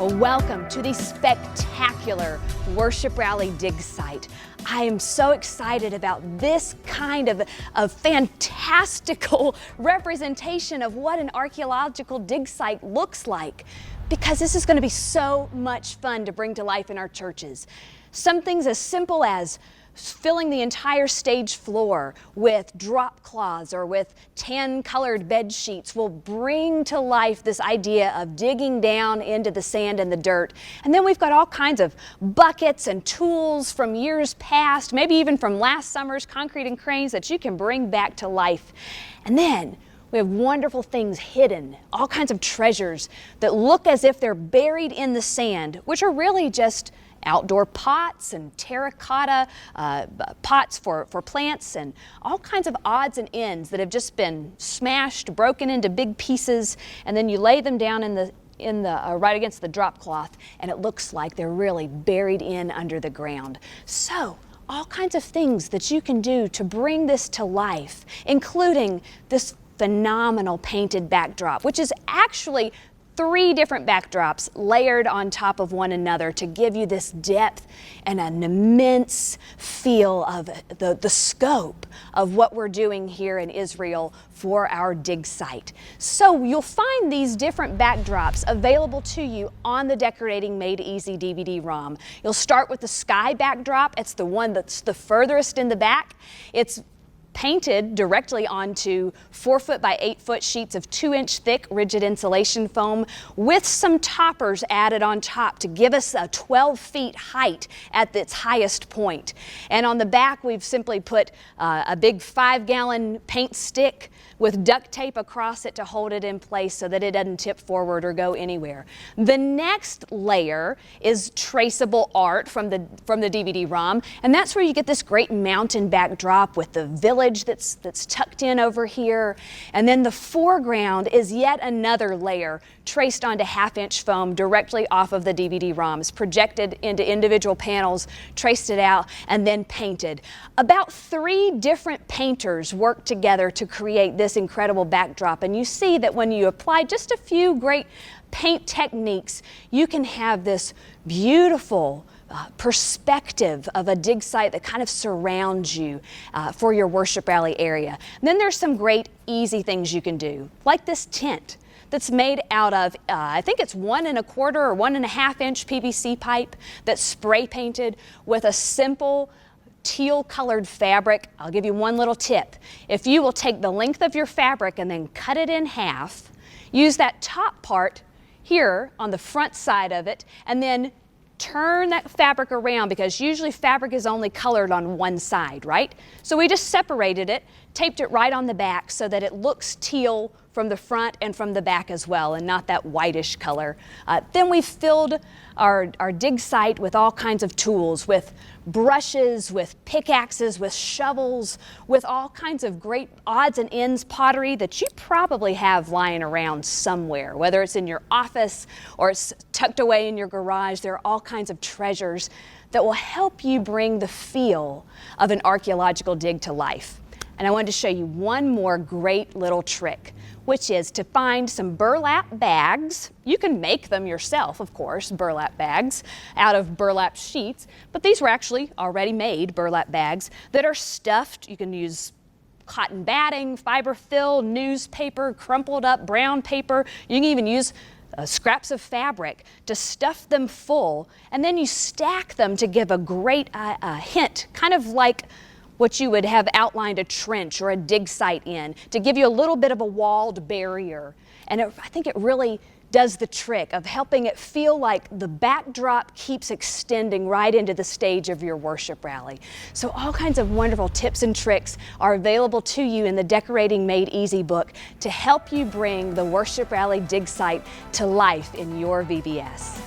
Well, welcome to the spectacular Worship Rally dig site. I am so excited about this kind of fantastical representation of what an archaeological dig site looks like, because this is going to be so much fun to bring to life in our churches. Some things as simple as filling the entire stage floor with drop cloths or with tan-colored bed sheets will bring to life this idea of digging down into the sand and the dirt. And then we've got all kinds of buckets and tools from years past, maybe even from last summer's concrete and cranes that you can bring back to life. And then we have wonderful things hidden, all kinds of treasures that look as if they're buried in the sand, which are really just outdoor pots and terracotta pots for plants and all kinds of odds and ends that have just been smashed, broken into big pieces, and then you lay them down in the right against the drop cloth, and it looks like they're really buried in under the ground. So all kinds of things that you can do to bring this to life, including this phenomenal painted backdrop, which is actually 3 different backdrops layered on top of one another to give you this depth and an immense feel of the scope of what we're doing here in Israel for our dig site. So you'll find these different backdrops available to you on the Decorating Made Easy DVD-ROM. You'll start with the sky backdrop. It's the one that's the furthest in the back. It's painted directly onto 4-foot by 8-foot sheets of 2-inch thick rigid insulation foam with some toppers added on top to give us a 12 feet height at its highest point. And on the back, we've simply put a big 5-gallon paint stick with duct tape across it to hold it in place so that it doesn't tip forward or go anywhere. The next layer is traceable art from the DVD-ROM, and that's where you get this great mountain backdrop with the village that's tucked in over here. And then the foreground is yet another layer traced onto 1/2-inch foam directly off of the DVD-ROMs, projected into individual panels, traced it out, and then painted. About 3 different painters worked together to create this incredible backdrop, and you see that when you apply just a few great paint techniques, you can have this beautiful perspective of a dig site that kind of surrounds you for your worship rally area. And then there's some great easy things you can do, like this tent that's made out of, I think it's 1 1/4 or 1 1/2-inch PVC pipe that's spray painted with a simple teal colored fabric. I'll give you one little tip. If you will take the length of your fabric and then cut it in half, use that top part here on the front side of it, and then turn that fabric around, because usually fabric is only colored on one side, right? So we just separated it, taped it right on the back so that it looks teal from the front and from the back as well, and not that whitish color. Then we filled our dig site with all kinds of tools, with brushes, with pickaxes, with shovels, with all kinds of great odds and ends pottery that you probably have lying around somewhere, whether it's in your office or it's tucked away in your garage. There are all kinds of treasures that will help you bring the feel of an archaeological dig to life. And I wanted to show you one more great little trick, which is to find some burlap bags. You can make them yourself, of course, burlap bags out of burlap sheets, but these were actually already made burlap bags that are stuffed. You can use cotton batting, fiber fill, newspaper, crumpled up brown paper. You can even use scraps of fabric to stuff them full, and then you stack them to give a great hint, kind of like what you would have outlined a trench or a dig site in, to give you a little bit of a walled barrier. And I think it really does the trick of helping it feel like the backdrop keeps extending right into the stage of your worship rally. So all kinds of wonderful tips and tricks are available to you in the Decorating Made Easy book to help you bring the worship rally dig site to life in your VBS.